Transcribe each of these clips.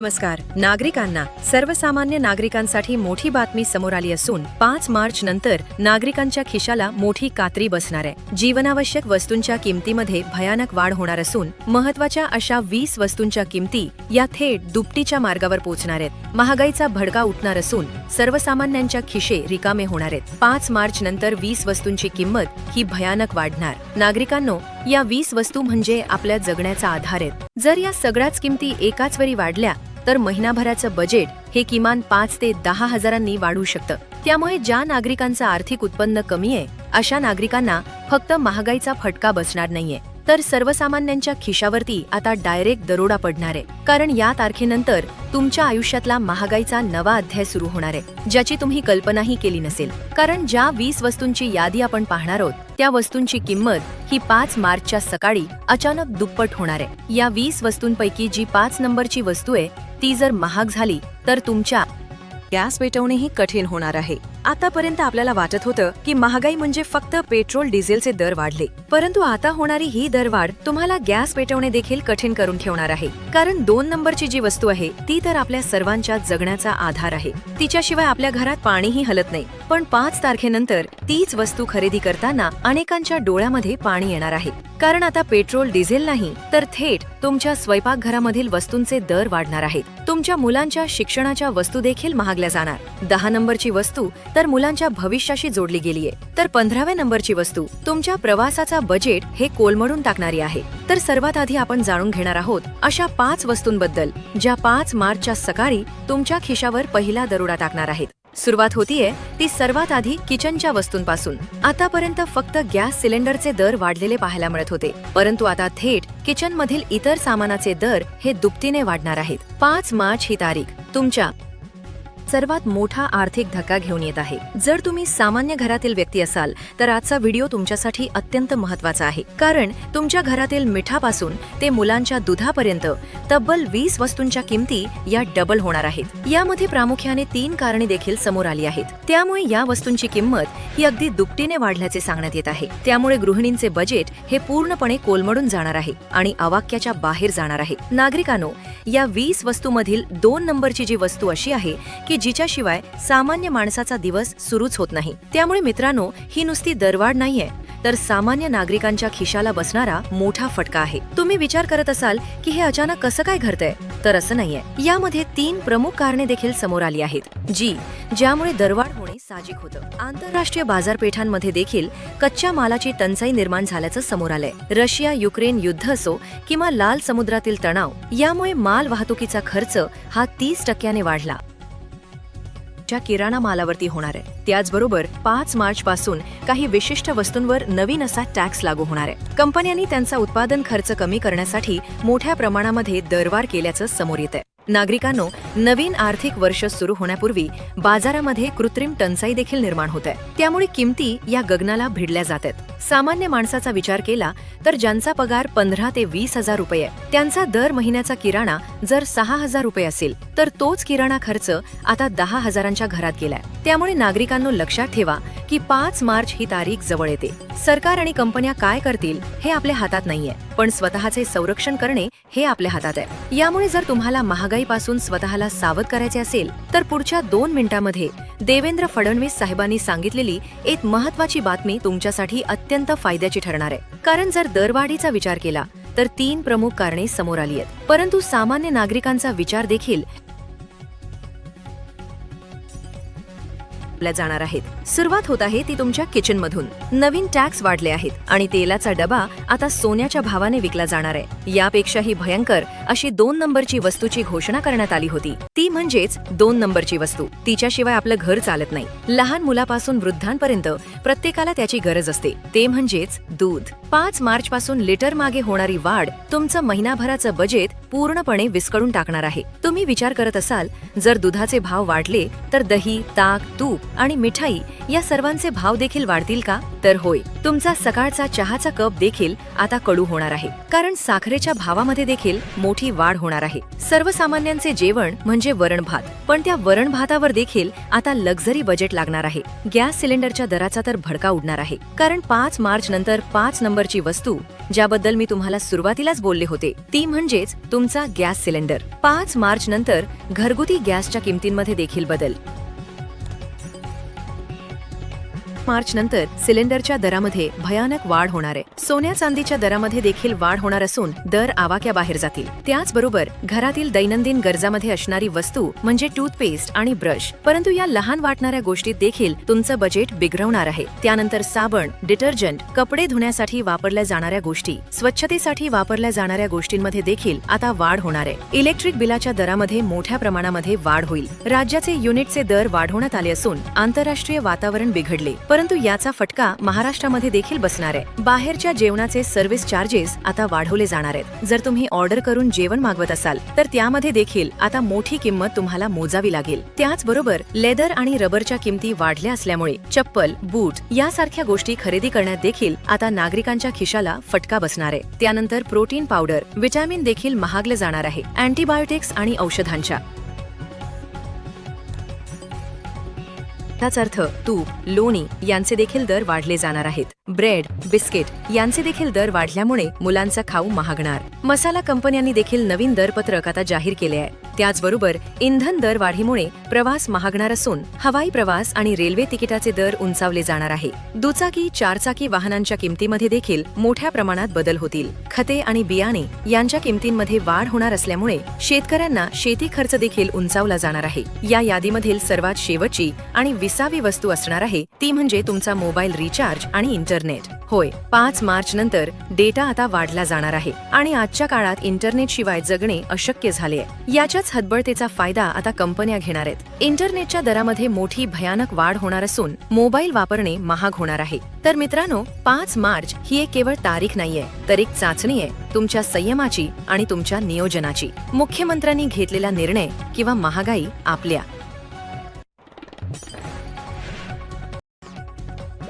नमस्कार. नागरिकांना सर्वसामान्य नागरिकांसाठी मोठी बातमी समोर आली असून 5 मार्च नंतर नागरिकांच्या खिशाला मोठी कात्री बसणार आहे. जीवनावश्यक वस्तूंच्या किमतीमध्ये भयानक वाढ होणार असून महत्त्वाच्या अशा 20 वस्तूंच्या किमती या थेट दुपटीच्या मार्गावर पोहोचणार आहेत. महागाईचा भडका उठणार असून सर्वसामान्यांच्या खिशे रिकामे होणार आहेत. 5 मार्च नंतर 20 वस्तूंची किंमत ही भयानक वाढणार. नागरिकांनो, या 20 वस्तू म्हणजे आपल्या जगण्याचा आधार आहेत. जर या सगळ्याच किमती एकाच वेळी वाढल्या तर महिनाभराचं बजेट हे किमान 5 ते 10 हजारांनी वाढू शकतं. त्यामुळे ज्या नागरिकांचं आर्थिक उत्पन्न कमी आहे अशा नागरिकांना फक्त महागाईचा फटका बसणार नाहीये, तर सर्वसामान्यांच्या खिशावरती आता डायरेक्ट दरोडा पडणार आहे. कारण या तारखेनंतर तुमच्या आयुष्यातला महागाईचा नवा अध्याय सुरू होणार आहे, ज्याची तुम्ही कल्पनाही केली नसेल. कारण ज्या 20 वस्तूंची यादी आपण पाहणार आहोत त्या वस्तूंची किंमत ही 5 मार्चच्या सकाळी अचानक दुप्पट होणार आहे. या 20 वस्तूंपैकी जी 5 नंबरची वस्तू आहे ती जर महाग झाली तर तुमच्या गॅस पेटवणेही कठीण होणार आहे. आतापर्यंत आपल्याला वाटत होतं की महागाई म्हणजे फक्त पेट्रोल डिझेलचे दर वाढले, परंतु आता होणारी ही दरवाढ तुम्हाला गॅस पेटवणे देखील कठीण करून ठेवणार आहे. कारण 2 नंबरची जी वस्तू आहे ती तर आपल्या सर्वांच्या जगण्याचा आधार आहे. तिच्याशिवाय आपल्या घरात पाणीही हलत नाही. पण 5 तारखेनंतर तीच वस्तू खरेदी करताना अनेकांच्या डोळ्यामध्ये पाणी येणार आहे. कारण आता पेट्रोल डिझेल नाही तर थेट तुमच्या स्वयंपाकघरामधील वस्तूंचे दर वाढणार आहेत. तुमच्या मुलांच्या शिक्षणाच्या वस्तू देखील महागल्या जाणार. 10 नंबरची वस्तू तर मुलांच्या भविष्याशी जोडली गेलीये, तर 15व्या नंबरची वस्तू तुमच्या प्रवासाचा बजेट हे कोलमडून टाकणारी आहे. तर सर्वात आधी आपण जाणून घेणार आहोत अशा 5 वस्तूंबद्दल ज्या 5 मार्चच्या सकाळी तुमच्या खिशावर पहिला दरोडा टाकणार आहेत. सुरुवात होतीये ती सर्वात आधी किचनच्या वस्तूंपासून. आतापर्यंत फक्त गॅस सिलेंडरचे दर वाढलेले पाहायला मिळत होते, परंतु आता थेट किचनमधील इतर सामानाचे दर हे दुपटीने वाढणार आहेत. 5 मार्च ही तारीख तुमच्या सर्वात मोठा आर्थिक धक्का घेऊन येत आहे. जर तुम्ही सामान्य घरातील व्यक्ती असाल तर आजचा व्हिडिओ तुमच्यासाठी अत्यंत महत्त्वाचा आहे. कारण तुमच्या घरातील मिठापासून ते मुलांच्या दुधापर्यंत तब्बल 20 वस्तूंच्या किमती या डबल होणार आहेत. यामध्ये प्रामुख्याने 3 कारणे देखील समोर आली आहेत. त्यामुळे या वस्तूंची किंमत ही अगदी दुपटीने वाढल्याचे सांगण्यात येत आहे. त्यामुळे गृहिणींचे बजेट हे पूर्णपणे कोलमडून जाणार आहे आणि अवाक्याच्या बाहेर जाणार आहे. नागरिकांनो, या 20 वस्तूमधील 2 नंबरची जी वस्तू अशी आहे की जिच्याशिवाय सामान्य माणसाचा दिवस सुरूच होत नाही. त्यामुळे मित्रांनो, ही नुसती दरवाढ नाहीये तर सामान्य नागरिकांच्या खिशाला बसणारा मोठा फटका आहे. तुम्ही विचार करत असाल की हे अचानक कसं काय घडतंय, तर असं नाहीये. यामध्ये 3 प्रमुख कारणे देखील समोर आली आहेत ज्यामुळे दरवाढ होणे साहजिक होतं. आंतरराष्ट्रीय बाजारपेठांमध्ये देखील कच्च्या मालाची टंचाई निर्माण झाल्याचं समोर आलंय. रशिया युक्रेन युद्ध असो किंवा लाल समुद्रातील तणाव, यामुळे माल वाहतुकीचा खर्च हा 30% वाढला. किराणा मालावरती होणार आहे. त्याचबरोबर 5 मार्च पासून काही विशिष्ट वस्तूंवर नवीन असा टॅक्स लागू होणार आहे. कंपन्यांनी त्यांचा उत्पादन खर्च कमी करण्यासाठी मोठ्या प्रमाणामध्ये दरवाढ केल्याचं समोर येत आहे. नागरिकांनो, नवीन आर्थिक वर्ष सुरू होण्यापूर्वी बाजारामध्ये कृत्रिम टंचाई देखील निर्माण होत आहे. त्यामुळे किमती या गगनाला भिडल्या जात आहेत. सामान्य माणसाचा विचार केला तर ज्यांचा पगार 15 ते 20 हजार रुपये आहे त्यांचा दर महिन्याचा किराणा जर 6 हजार रुपये असेल तर तोच किराणा खर्च आता 10 हजारांच्या घरात गेलाय. त्यामुळे नागरिकांनो, लक्षात ठेवा की 5 मार्च ही तारीख जवळ येते. सरकार आणि कंपन्या काय करतील हे आपल्या हातात नाहीये, पण स्वतःचे संरक्षण करणे हे आपल्या हातात आहे. यामुळे जर तुम्हाला महागाईपासून स्वतःला सावध करायचे असेल तर पुढच्या 2 मिनिटांमध्ये देवेंद्र फडणवीस साहेबांनी सांगितलेली एक महत्त्वाची बातमी तुमच्यासाठी अत्यंत फायद्याची ठरणार आहे. कारण जर दरवाढीचा विचार केला तर 3 प्रमुख कारणे समोर आली आहेत, परंतु सामान्य नागरिकांचा विचार देखील जाणार आहेत. सुरुवात होत आहे ती तुमच्या किचनमधून. नवीन टॅक्स वाढले आहेत आणि तेलाचा डबा आता सोन्याच्या भावाने विकला जाणार आहे. यापेक्षाही भयंकर अशी 2 नंबरची वस्तूची घोषणा करण्यात आली होती. ती म्हणजेच 2 नंबरची वस्तू. तिच्याशिवाय आपलं घर चालत नाही. लहान मुलापासून वृद्धांपर्यंत प्रत्येकाला त्याची गरज असते. ते म्हणजेच दूध. 5 मार्च पासून लिटर मागे होणारी वाढ तुमचं महिनाभराचं बजेट पूर्णपणे विस्कळून टाकणार आहे. तुम्ही विचार करत असाल जर दुधाचे भाव वाढले तर दही, ताक, तूप आणि मिठाई या सर्वांचे भाव देखील वाढतील का? तर होय, तुमचा सकाळचा चहाचा कप देखील आता कडू होणार आहे, कारण साखरेच्या भावामध्ये देखील मोठी वाढ होणार आहे. सर्वसामान्यांचे जेवण म्हणजे वरण भात, पण त्या वरण भातावर देखील आता लक्झरी बजेट लागणार आहे. गॅस सिलेंडरच्या दराचा तर भडका उडणार आहे, कारण 5 मार्च नंतर 5 नंबरची वस्तू, ज्याबद्दल मी तुम्हाला सुरुवातीलाच बोलले होते, ती म्हणजेच तुमचा गॅस सिलेंडर. 5 मार्च नंतर घरगुती गॅसच्या किमतींमध्ये देखील बदल. मार्च नंतर सिलेंडरच्या दरामध्ये भयानक वाढ होणार आहे. सोन्या चांदीच्या दरामध्ये देखील वाढ होणार असून दर आवाक्याबाहेर जातील. त्याचबरोबर घरातील दैनंदिन गरजामध्ये असणारी वस्तू म्हणजे टूथपेस्ट आणि ब्रश, परंतु या लहान वाटणाऱ्या गोष्टीत देखील तुमचं बजेट बिघडवणार आहे. त्यानंतर साबण, डिटर्जंट, कपडे धुण्यासाठी वापरल्या जाणाऱ्या गोष्टी, स्वच्छतेसाठी वापरल्या जाणाऱ्या गोष्टींमध्ये देखील आता वाढ होणार आहे. इलेक्ट्रिक बिलाच्या दरामध्ये मोठ्या प्रमाणामध्ये वाढ होईल. राज्याचे युनिटचे दर वाढवण्यात आले असून आंतरराष्ट्रीय वातावरण बिघडले, परंतु याचा फटका महाराष्ट्रामध्ये देखील बसणार आहे. बाहेरच्या जेवणाचे सर्व्हिस चार्जेस आता वाढवले जाणार आहेत. जर तुम्ही ऑर्डर करून जेवण मागवत असाल तर त्यामध्ये देखील आता मोठी किंमत तुम्हाला मोजावी लागेल. त्याचबरोबर लेदर आणि रबरच्या किमती वाढल्या असल्यामुळे चप्पल, बूट यासारख्या गोष्टी खरेदी करण्यात देखील आता नागरिकांच्या खिशाला फटका बसणार आहे. त्यानंतर प्रोटीन पावडर, व्हिटॅमिन देखील महागले जाणार आहे. अँटीबायोटिक्स आणि औषधांच्या त्याच अर्थ तूप, लोणी यांचे देखील दर वाढले जाणार आहेत. ब्रेड, बिस्किट यांचे देखील दर वाढल्यामुळे मुलांचा खाऊ महागणार. मसाला कंपन्यांनी देखील नवीन दरपत्रक आता जाहीर केले आहे. त्याचबरोबर इंधन दर वाढीमुळे प्रवास महागणार असून हवाई प्रवास आणि रेल्वे तिकिटाचे दर उंचावले जाणार आहे. दुचाकी, चारचाकी वाहनांच्या किमतीमध्ये देखील मोठ्या प्रमाणात बदल होतील. खते आणि बियाणे यांच्या किमतींमध्ये वाढ होणार असल्यामुळे शेतकऱ्यांना शेती खर्च देखील उंचावला जाणार आहे. या यादीमधील सर्वात शेवटची आणि 20वी वस्तू असणार आहे ती म्हणजे तुमचा मोबाईल रिचार्ज आणि इंटरनेट. होय, 5 मार्च नंतर डेटा आता वाढला जाणार आहे आणि आजच्या काळात इंटरनेट शिवाय जगणे अशक्य झाले आहे. याच्याच हतबलतेचा फायदा आता कंपन्या घेणार आहेत. इंटरनेटच्या दरामध्ये मोठी भयानक वाढ होणार असून मोबाईल वापरणे महाग होणार आहे. तर मित्रांनो, 5 मार्च ही एक केवळ तारीख नाहीये, तर एक चाचणी आहे तुमच्या संयमाची आणि तुमच्या नियोजनाची. मुख्यमंत्र्यांनी घेतलेला निर्णय किंवा महागाई आपल्या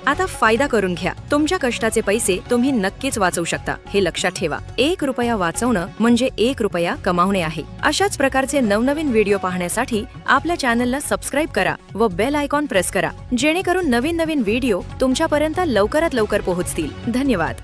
आता फायदा करून घ्या. तुमच्या कष्टाचे पैसे तुम्ही नक्कीच वाचवू शकता, हे लक्षात ठेवा. 1 रुपया वाचवणं म्हणजे 1 रुपया कमावणे आहे. अशाच प्रकारचे नवनवीन व्हिडिओ पाहण्यासाठी आपल्या चॅनलला सबस्क्राईब करा व बेल आयकॉन प्रेस करा, जेणेकरून नवीन व्हिडिओ तुमच्यापर्यंत लवकरात लवकर पोहोचतील. धन्यवाद.